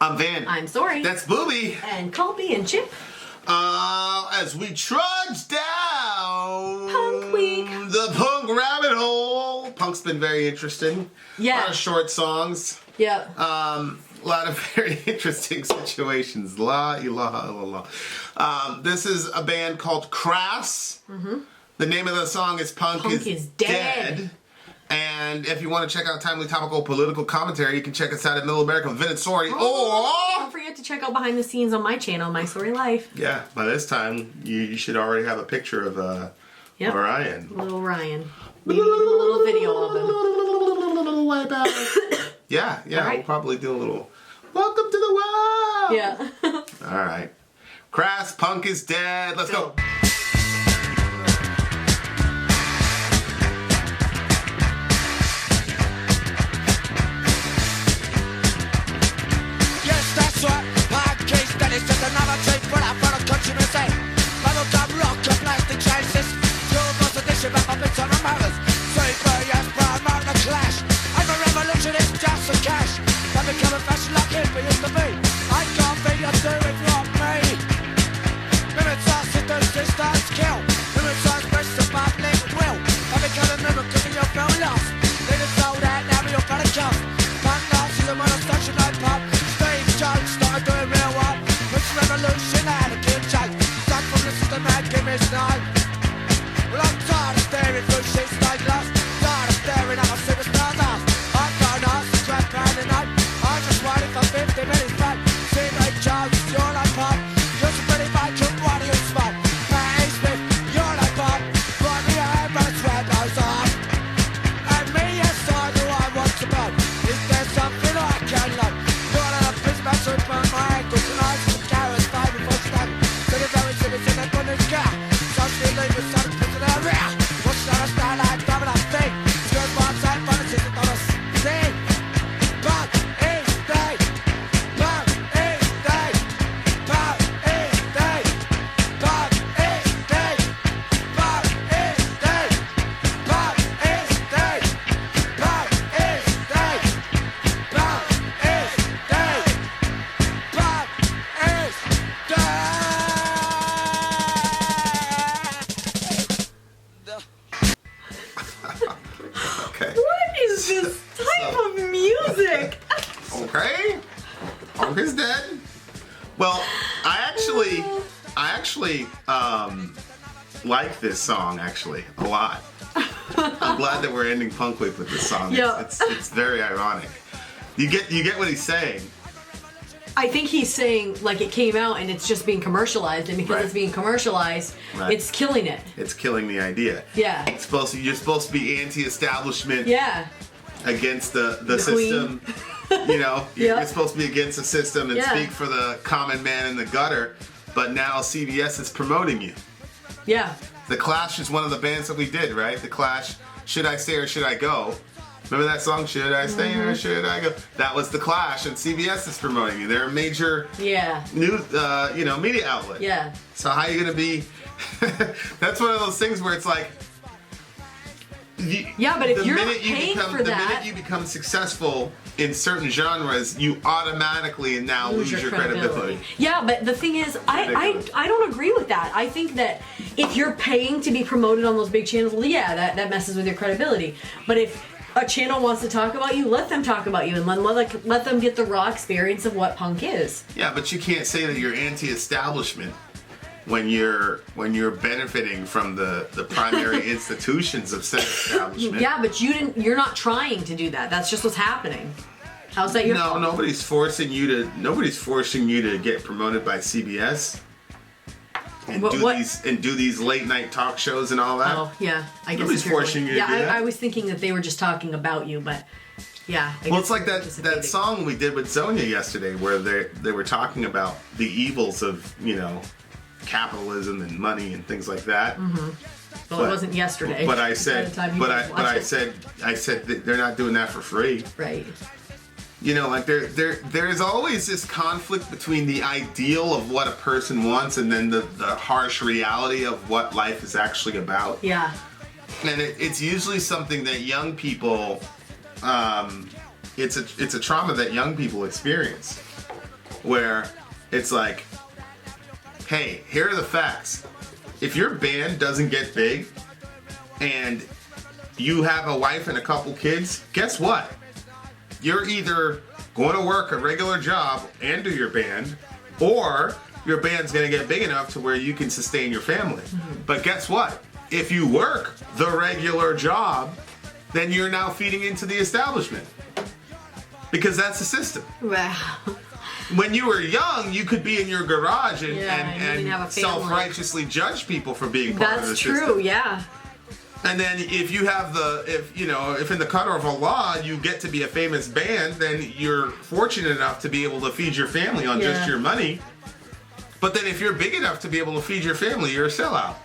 I'm Vin. I'm Sori. That's Booby. And Colby and Chip. As we trudge down Punk Week. the punk rabbit hole. Punk's been very interesting. Yeah. A lot of short songs. Yeah. A lot of very interesting situations. This is a band called Crass. Mm-hmm. The name of the song is Punk is Dead. And if you want to check out timely, topical, political commentary, you can check us out at Middle America with Vin and Sori. Don't forget to check out behind the scenes on my channel, My Sori Life. Yeah, by this time, you should already have a picture of Ryan. Little Ryan. Maybe a little video of him. Little wipeout. Yeah, right. We'll probably do a little welcome to the world. Yeah. All right. Crass, Punk is Dead. Let's go. It's just another trade for that for the countrymen say. Bubblegum rock and plastic chases. Fuel was edition back up into the murders. Save for yes, brown man the clash. I'm a revolution, it's just a cash. I become a fashion like hippie used to be. I can't be a do if not me. Limits are seduce, starts kill. Limits are express the public will. I become a mimic cause you feel lost. They just sold out, now you're gonna come. Punk lost is a monostation no pub. Steve Jones started doing real work. Revolution and a kid joke. Stuck from the system and give me snow. Well, I'm tired of staring through shit like glass. Tired of staring at my superstar's ass. I'm going ass and crap round the night. I'm just waiting for 50 minutes back. See me Jones, you're like pop. You're some pretty bike, what do you smoke? Patty Smith, you're like pop. Right me out, but it's where goes on. And me, yes, I know I want to know. Is there something I can learn? You're not a piece of my super, my ankle tonight. Okay. Punk is Dead. Well, I actually like this song a lot. I'm glad that we're ending Punk Week with this song. Yeah. It's very ironic. You get what he's saying. I think he's saying like it came out and it's just being commercialized, and because Right. it's being commercialized, it's killing it. It's killing the idea. Yeah. You're supposed to be anti-establishment. Yeah. Against the system. You know, you're supposed to be against the system and speak for the common man in the gutter, but now CBS is promoting you. Yeah. The Clash is one of the bands that we did, right? The Clash, Should I Stay or Should I Go? Remember that song, Should I Stay or Should I Go? That was The Clash, and CBS is promoting you. They're a major news, media outlet. Yeah. So how are you going to be... That's one of those things where it's like... but if you're not paying for that... The minute you become successful in certain genres, you automatically now lose your credibility. Yeah, but the thing is, I don't agree with that. I think that if you're paying to be promoted on those big channels, that messes with your credibility. But if a channel wants to talk about you, let them talk about you, and let them get the raw experience of what punk is. Yeah, but you can't say that you're anti-establishment when you're benefiting from the primary institutions of said establishment. Yeah, but you're not trying to do that. That's just what's happening. How's that your fault? Nobody's forcing you to get promoted by CBS and do these late night talk shows and all that. Oh, yeah. I guess nobody's forcing you to do that. I was thinking that they were just talking about you, but yeah. Well, it's like that song we did with Zonia yesterday where they were talking about the evils of, capitalism and money and things like that. Mm-hmm. Well, it wasn't yesterday. But I said that they're not doing that for free. Right. Like there's always this conflict between the ideal of what a person wants and then the harsh reality of what life is actually about. Yeah. And it's usually something that young people, it's a trauma that young people experience. where it's like, hey, here are the facts. If your band doesn't get big and you have a wife and a couple kids, guess what? You're either going to work a regular job and do your band, or your band's going to get big enough to where you can sustain your family. Mm-hmm. But guess what? If you work the regular job, then you're now feeding into the establishment. Because that's the system. Wow. When you were young, you could be in your garage and self-righteously judge people for being part of the system. That's true, yeah. And then if in the color of a law you get to be a famous band, then you're fortunate enough to be able to feed your family on just your money. But then if you're big enough to be able to feed your family, you're a sellout.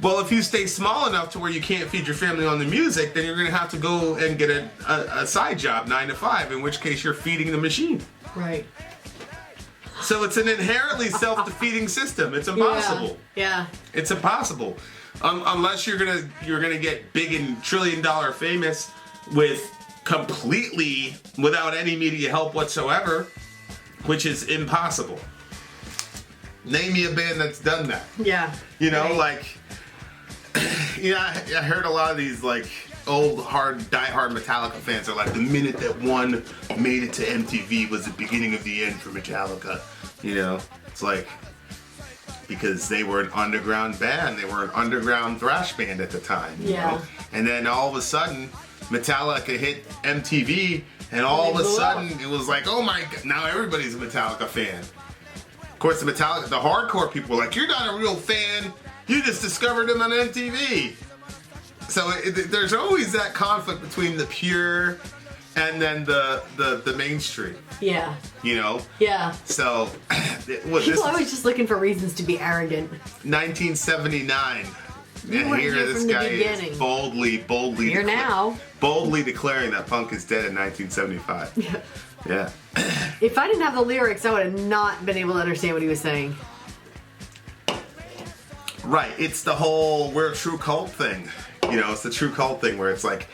Well, if you stay small enough to where you can't feed your family on the music, then you're going to have to go and get a side job, 9 to 5, in which case you're feeding the machine. Right. So it's an inherently self-defeating system. It's impossible. Yeah. It's impossible. Unless you're gonna get big and $1 trillion famous completely without any media help whatsoever, which is impossible. Name me a band that's done that. Yeah. I heard a lot of these old die-hard Metallica fans are like, the minute that one made it to MTV was the beginning of the end for Metallica. It's like, because they were an underground band. They were an underground thrash band at the time. Yeah. And then all of a sudden, Metallica hit MTV, and all of a sudden it was like, oh my God, now everybody's a Metallica fan. Of course, the hardcore people were like, you're not a real fan. You just discovered them on MTV. So there's always that conflict between the pure and then the mainstream. Yeah. Yeah. So people are always just looking for reasons to be arrogant. 1979. And here this guy is boldly declaring that punk is dead in 1975. Yeah. If I didn't have the lyrics, I would have not been able to understand what he was saying. Right. It's the whole we're a true cult thing. It's the true cult thing where it's like,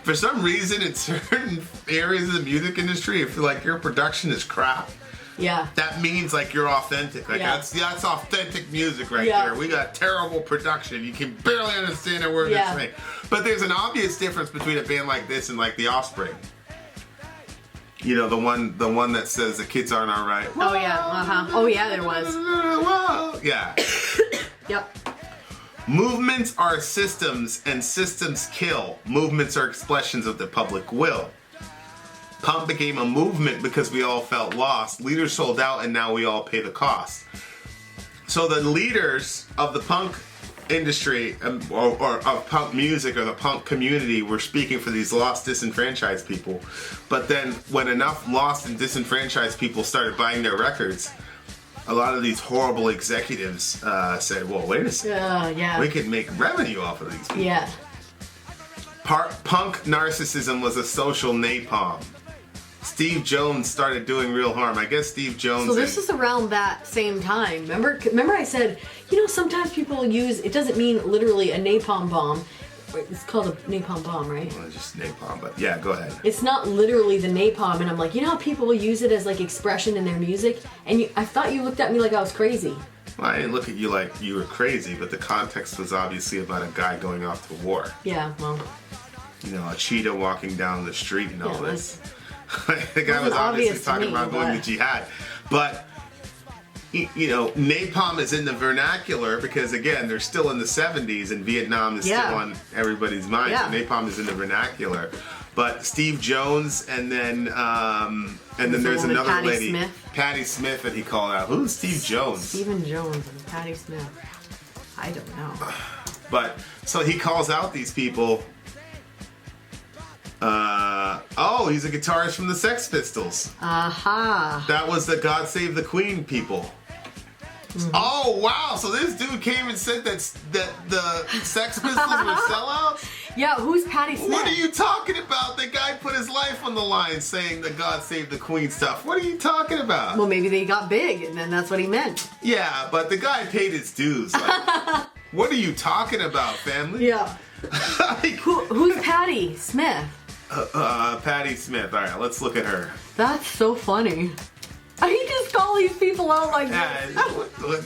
for some reason, in certain areas of the music industry, if your production is crap, that means you're authentic. That's authentic music right there. We got terrible production. You can barely understand a word they're saying. But there's an obvious difference between a band like this and The Offspring. The one that says the kids aren't all right. Oh yeah, Oh yeah, there was. Yeah. Yep. Movements are systems, and systems kill. Movements are expressions of the public will. Punk became a movement because we all felt lost. Leaders sold out, and now we all pay the cost. So the leaders of the punk industry, or of punk music, or the punk community, were speaking for these lost, disenfranchised people. But then when enough lost and disenfranchised people started buying their records, a lot of these horrible executives said, well, wait a second. We can make revenue off of these people. Yeah. Punk narcissism was a social napalm. Steve Jones started doing real harm. I guess Steve Jones... So this is around that same time. Remember I said, sometimes people use... It doesn't mean literally a napalm bomb. It's called a napalm bomb, right? Well, just napalm, but yeah, go ahead. It's not literally the napalm, and I'm like, how people will use it as expression in their music? And I thought you looked at me like I was crazy. Well, I didn't look at you like you were crazy, but the context was obviously about a guy going off to war. Yeah, well... a cheetah walking down the street and all this. The guy was obviously talking about going to jihad. But... napalm is in the vernacular because, again, they're still in the 70s and Vietnam is still on everybody's mind. Yeah. So napalm is in the vernacular. But Steve Jones and then there's another Patti lady, Smith. Patti Smith, that he called out. Who's Steve Jones? Stephen Jones and Patti Smith. I don't know. But, so he calls out these people. He's a guitarist from the Sex Pistols. Aha. That was the God Save the Queen people. Mm-hmm. Oh wow! So this dude came and said that the Sex Pistols were sellouts? Yeah, who's Patti Smith? What are you talking about? The guy put his life on the line saying the God Save the Queen stuff. What are you talking about? Well, maybe they got big, and then that's what he meant. Yeah, but the guy paid his dues. What are you talking about, family? Yeah. Who's Patti Smith? Patti Smith. All right, let's look at her. That's so funny. I just call these people out like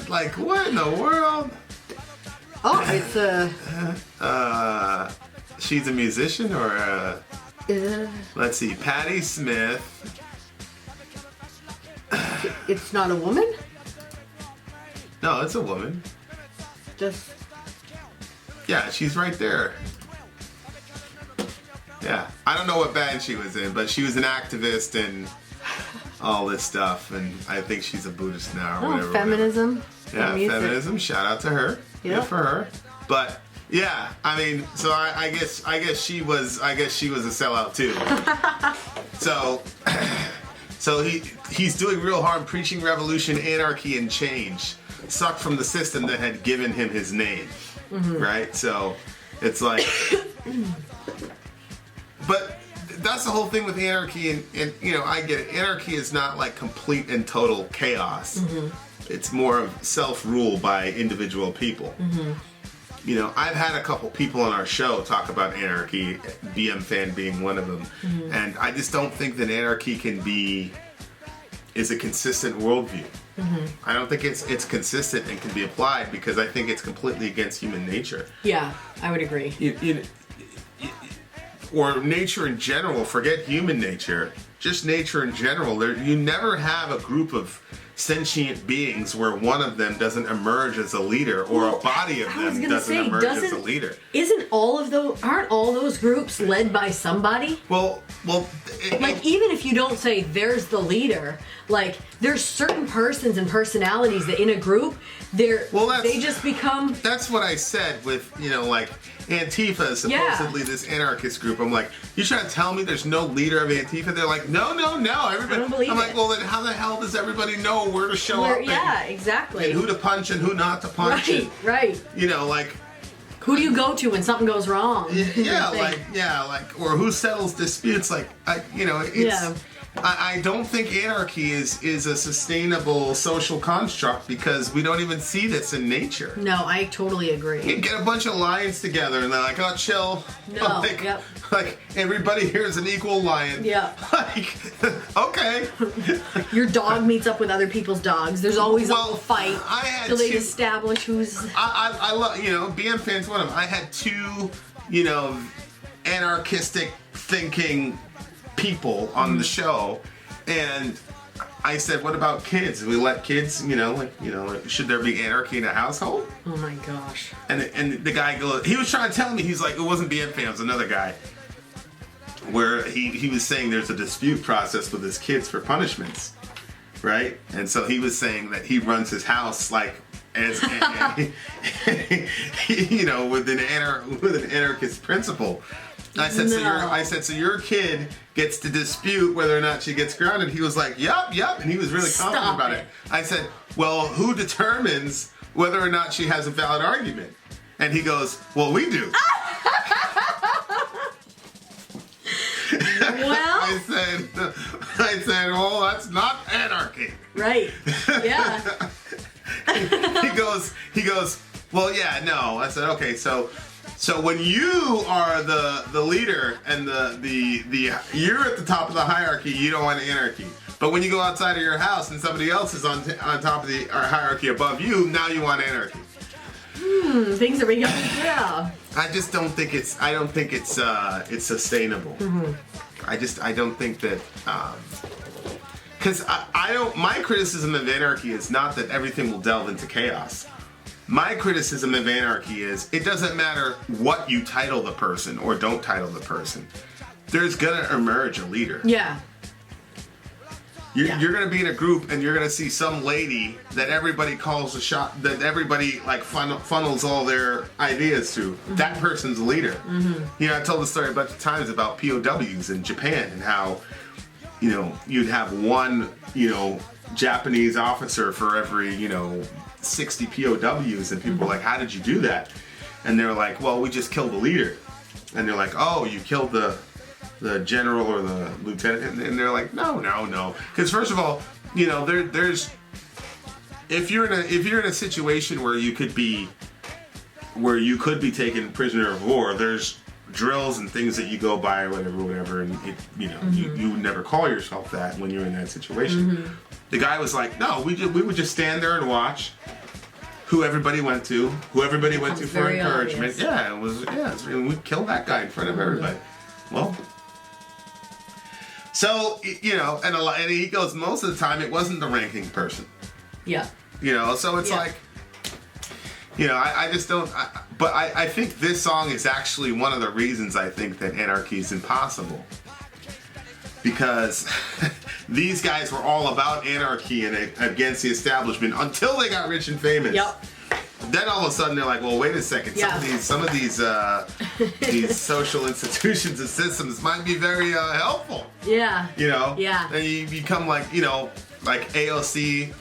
like what in the world? Oh, it's she's a musician or let's see, Patti Smith. It's not a woman? No, it's a woman. Just Yeah, she's right there. Yeah, I don't know what band she was in, but she was an activist and all this stuff, and I think she's a Buddhist now or whatever. Feminism. Yeah, feminism. Shout out to her. Yep. Good for her. But yeah, I mean, so I guess she was a sellout too. So he's doing real harm, preaching revolution, anarchy, and change. Sucked from the system that had given him his name, right? So it's like, but that's the whole thing with anarchy, and you know, I get it. Anarchy is not like complete and total chaos. It's more of self-rule by individual people. You know, I've had a couple people on our show talk about anarchy, BM Fan being one of them, and I just don't think that anarchy is a consistent worldview. I don't think it's consistent and can be applied because I think it's completely against human nature. Yeah, I would agree. Or nature in general, forget human nature, just nature in general. You never have a group of sentient beings where one of them doesn't emerge as a leader or a body of them doesn't emerge as a leader. Aren't all those groups led by somebody? Well, even if you don't say there's the leader, like there's certain persons and personalities that in a group they just become. That's what I said with, you know, like Antifa is supposedly this anarchist group. I'm like, you trying to tell me there's no leader of Antifa? They're like, no. Everybody. I don't believe I'm like, well, then how the hell does everybody know where to show up? Yeah, exactly. And who to punch and who not to punch. Right. You know, like. Who do you go to when something goes wrong? Or who settles disputes? Like, I don't think anarchy is a sustainable social construct because we don't even see this in nature. No, I totally agree. You get a bunch of lions together and they're like, oh, chill. No, like everybody here is an equal lion. Yeah. Like, okay. Your dog meets up with other people's dogs. There's always a little fight till they establish who's. I love, you know, BM Fan's one of them. I had two, you know, anarchistic thinking people on the show, and I said, what about kids? We let kids, should there be anarchy in a household? Oh my gosh. And the guy goes, he was trying to tell me, he's like, it wasn't BM Fan, it was another guy, where he was saying there's a dispute process with his kids for punishments, right? And so he was saying that he runs his house like as you know, with an anarchist principle. I said, so your kid gets to dispute whether or not she gets grounded. He was like, yup, and he was really confident about it. I said, well, who determines whether or not she has a valid argument? And he goes, well, we do. Well, I said, well, that's not anarchy. Right. Yeah. he goes, well, yeah, no. I said, okay, so when you are the leader and the you're at the top of the hierarchy, you don't want anarchy. But when you go outside of your house and somebody else is on top of the hierarchy above you, now you want anarchy. Things are becoming I just don't think it's sustainable. I don't think that because my criticism of anarchy is not that everything will delve into chaos. My criticism of anarchy is it doesn't matter what you title the person or don't title the person. There's gonna emerge a leader. Yeah. You're gonna be in a group and you're gonna see some lady that everybody calls a shot, that everybody like funnels all their ideas to. That person's a leader. You know, I told the story a bunch of times about POWs in Japan and how, you know, you'd have one, you know, Japanese officer for every, you know, 60 POWs, and people were like, how did you do that? And they're like, well, we just killed the leader. And they're like, oh, you killed the general or the lieutenant? And they're like, no. Because first of all, you know, there's if you're in a situation where you could be taken prisoner of war, there's drills and things that you go by or whatever, and it, you would never call yourself that when you're in that situation. The guy was like, no, we would just stand there and watch who everybody went to for encouragement. Obvious. Yeah, and we killed that guy in front of everybody. Well, so and he goes, most of the time it wasn't the ranking person. Yeah. So it's like, I just don't. But I think this song is actually one of the reasons I think that anarchy is impossible. Because these guys were all about anarchy and against the establishment until they got rich and famous. Yep. Then all of a sudden they're like, well, wait a second. Yeah. Some of these these social institutions and systems might be very helpful. Yeah. Yeah. And you become like AOC.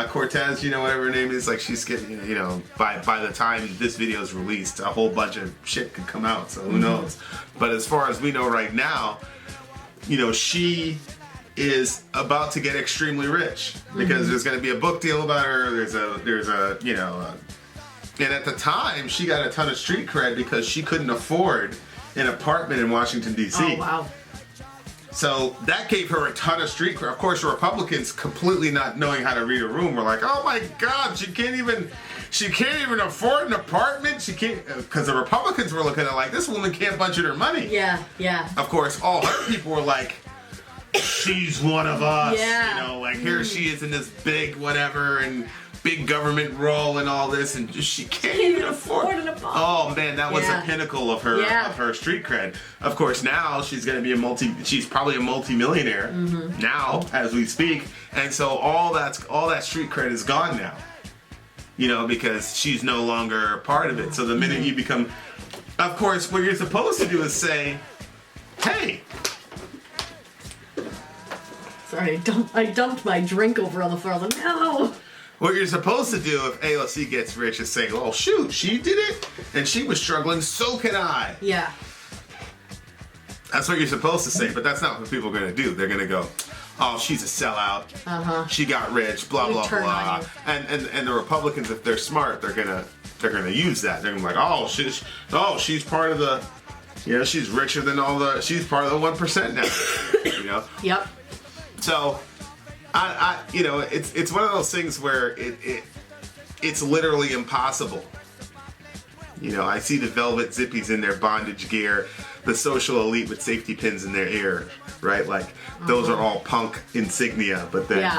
Cortez, whatever her name is, like she's getting, by the time this video is released, a whole bunch of shit could come out, so who knows. But as far as we know right now, she is about to get extremely rich because there's going to be a book deal about her. There's a and at the time she got a ton of street cred because she couldn't afford an apartment in Washington D.C. Oh wow. So that gave her a ton of street cred. Of course, Republicans, completely not knowing how to read a room, were like, "Oh my God, she can't even afford an apartment. She can't," because the Republicans were looking at it like, "This woman can't budget her money." Yeah, yeah. Of course, all her people were like, "She's one of us." Yeah. Here she is in this big whatever and big government role and all this, and she can't even afford an apartment. Oh man, that was the pinnacle of her street cred. Of course, now she's going to be she's probably a multi-millionaire now as we speak, and so all that street cred is gone now. Because she's no longer a part of it. So the minute you become, of course, what you're supposed to do is say, "Hey." Sorry, I dumped my drink over on the floor. I was like, no. What you're supposed to do if AOC gets rich is say, "Oh shoot, she did it, and she was struggling, so can I." Yeah. That's what you're supposed to say, but that's not what people are going to do. They're going to go, "Oh, she's a sellout. She got rich, blah blah blah." And the Republicans, if they're smart, they're gonna use that. They're gonna be like, she's part of the, she's richer than she's part of the 1% now. Yep. So. It's one of those things where it's literally impossible. I see the velvet zippies in their bondage gear, the social elite with safety pins in their ear, right? Like those are all punk insignia. But then,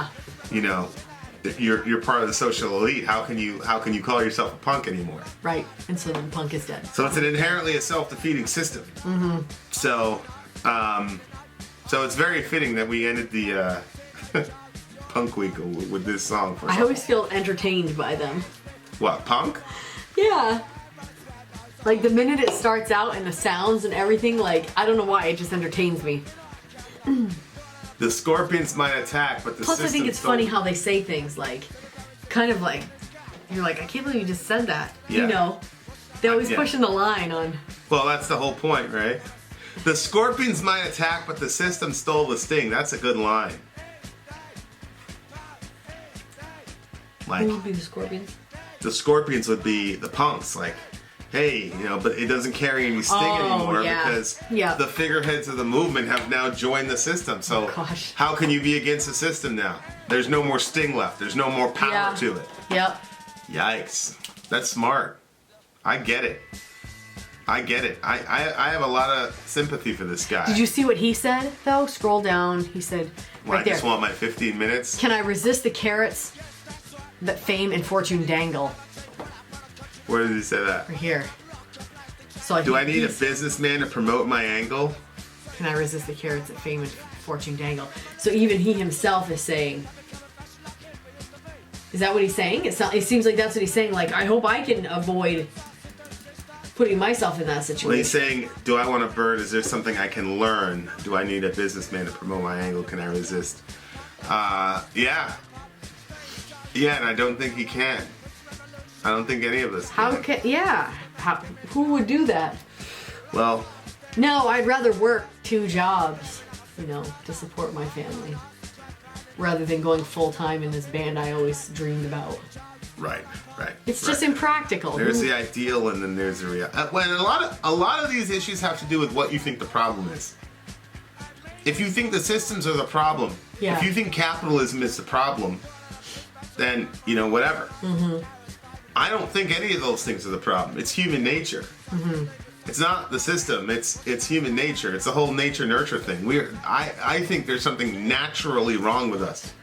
you're part of the social elite. How can you call yourself a punk anymore? Right. And so then punk is dead. So it's inherently a self-defeating system. So it's very fitting that we ended the. Punk Week with this song. I always feel entertained by them. What, punk? Yeah. Like the minute it starts out and the sounds and everything, like, I don't know why, it just entertains me. The Scorpions might attack, but the Plus I think it's funny how they say things, like, kind of like, you're like, I can't believe you just said that. Yeah. They're always pushing the line on. Well, that's the whole point, right? The Scorpions might attack, but the system stole the sting. That's a good line. Like, who would be the Scorpions? The Scorpions would be the punks. Like, hey, but it doesn't carry any sting anymore because the figureheads of the movement have now joined the system. So how can you be against the system now? There's no more sting left. There's no more power to it. Yep. Yikes. That's smart. I get it. I have a lot of sympathy for this guy. Did you see what he said, though? Scroll down. He said, I just want my 15 minutes. Can I resist the carrots that fame and fortune dangle? Where did he say that? Right here. So do I need a businessman to promote my angle? Can I resist the carrots that fame and fortune dangle? So even he himself is saying, is that what he's saying? It seems like that's what he's saying. Like, I hope I can avoid putting myself in that situation. Well, he's saying, do I want a bird? Is there something I can learn? Do I need a businessman to promote my angle? Can I resist? Yeah. Yeah, and I don't think he can. I don't think any of us can. Who would do that? Well. No, I'd rather work 2 jobs, to support my family, rather than going full-time in this band I always dreamed about. Right. It's just impractical. There's the ideal, and then there's the reality. When a lot of these issues have to do with what you think the problem is. If you think the systems are the problem, if you think capitalism is the problem, then whatever. I don't think any of those things are the problem. It's human nature. It's not the system. It's human nature. It's the whole nature nurture thing. I think there's something naturally wrong with us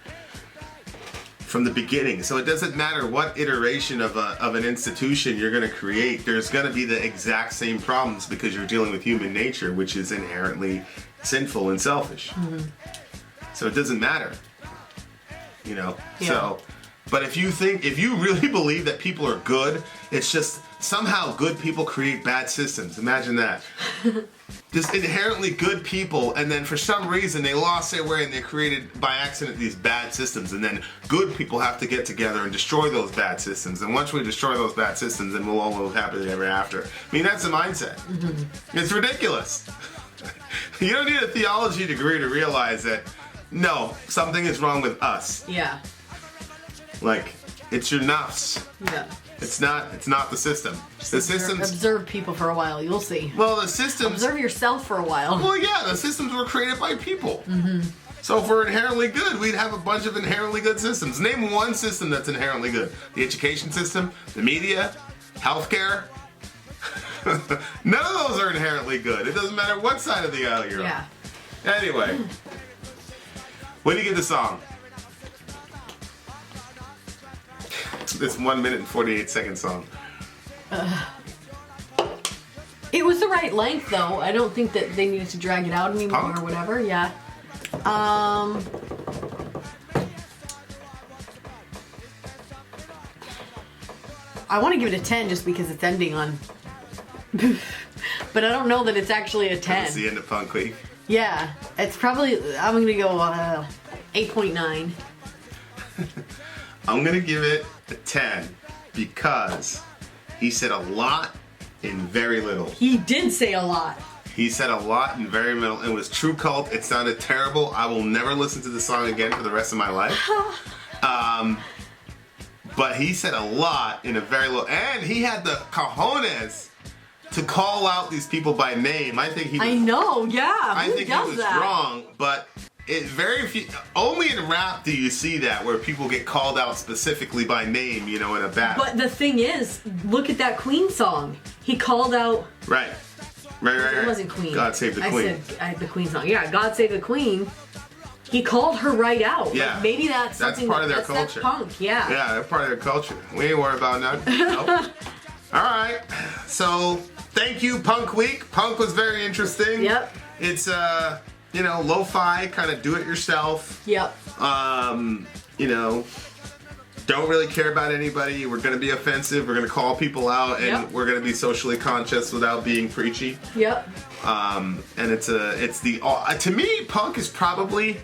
from the beginning. So it doesn't matter what iteration of an institution you're going to create. There's going to be the exact same problems because you're dealing with human nature, which is inherently sinful and selfish. So it doesn't matter. So. But if you really believe that people are good, it's just somehow good people create bad systems. Imagine that. Just inherently good people, and then for some reason they lost their way and they created by accident these bad systems, and then good people have to get together and destroy those bad systems. And once we destroy those bad systems, then we'll all live happily ever after. I mean, that's the mindset. It's ridiculous. You don't need a theology degree to realize that, no, something is wrong with us. Yeah. Like, it's your nafs. Yeah. It's not the system. The systems. Observe people for a while. You'll see. Well, the systems. Observe yourself for a while. Well, yeah, the systems were created by people. So if we're inherently good, we'd have a bunch of inherently good systems. Name one system that's inherently good. The education system, the media, healthcare. None of those are inherently good. It doesn't matter what side of the aisle you're on. Anyway, what do you give the song? This 1 minute and 48 second song. It was the right length, though. I don't think that they needed to drag it out anymore Punk? or whatever. Yeah. I want to give it a 10 just because it's ending on. But I don't know that it's actually a 10. It's the end of Punk Week. Yeah, it's probably. I'm gonna go 8.9. I'm gonna give it a 10 because he said a lot in very little. He did say a lot. He said a lot in very little. It was true cult. It sounded terrible. I will never listen to the song again for the rest of my life. But he said a lot in a very little, and he had the cojones to call out these people by name. I think he was, I know, yeah. I think he was wrong, but only in rap do you see that where people get called out specifically by name, in a battle. But the thing is, look at that Queen song. He called out. Right. It wasn't Queen. God Save the Queen. I said the Queen song. Yeah, God Save the Queen. He called her right out. Yeah. Like, maybe that's something part of their culture. That's punk, yeah. Yeah, that's part of their culture. We ain't worried about nothing. Nope. All right. So, thank you, Punk Week. Punk was very interesting. Yep. It's, lo-fi, kind of do-it-yourself. Yep. Don't really care about anybody. We're going to be offensive. We're going to call people out, and we're going to be socially conscious without being preachy. Yep. And to me, punk is probably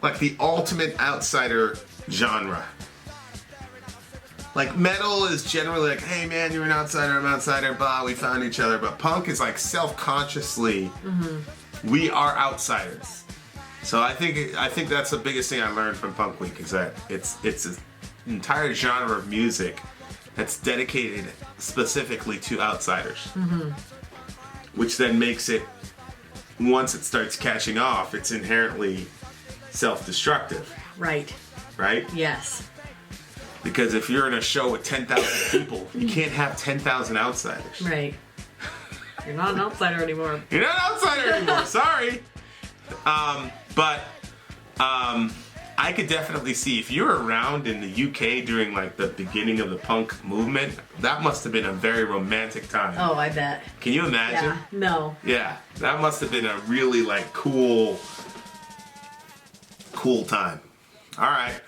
like the ultimate outsider genre. Like metal is generally like, hey man, you're an outsider, I'm an outsider, blah, we found each other. But punk is like self-consciously, we are outsiders. So I think that's the biggest thing I learned from Punk Week is that it's an entire genre of music that's dedicated specifically to outsiders. Which then makes it, once it starts catching off, it's inherently self-destructive. Right. Right? Yes. Because if you're in a show with 10,000 people, you can't have 10,000 outsiders. Right. You're not an outsider anymore. You're not an outsider anymore. Sorry. But I could definitely see if you're around in the UK during like the beginning of the punk movement, that must have been a very romantic time. Oh, I bet. Can you imagine? Yeah. No. Yeah, that must have been a really like cool time. All right.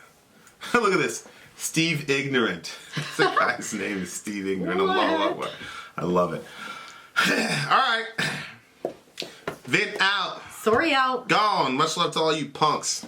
Look at this. Steve Ignorant. The guy's name is Steve Ignorant. I love it. All right. Vin out. Sori out. Gone. Much love to all you punks.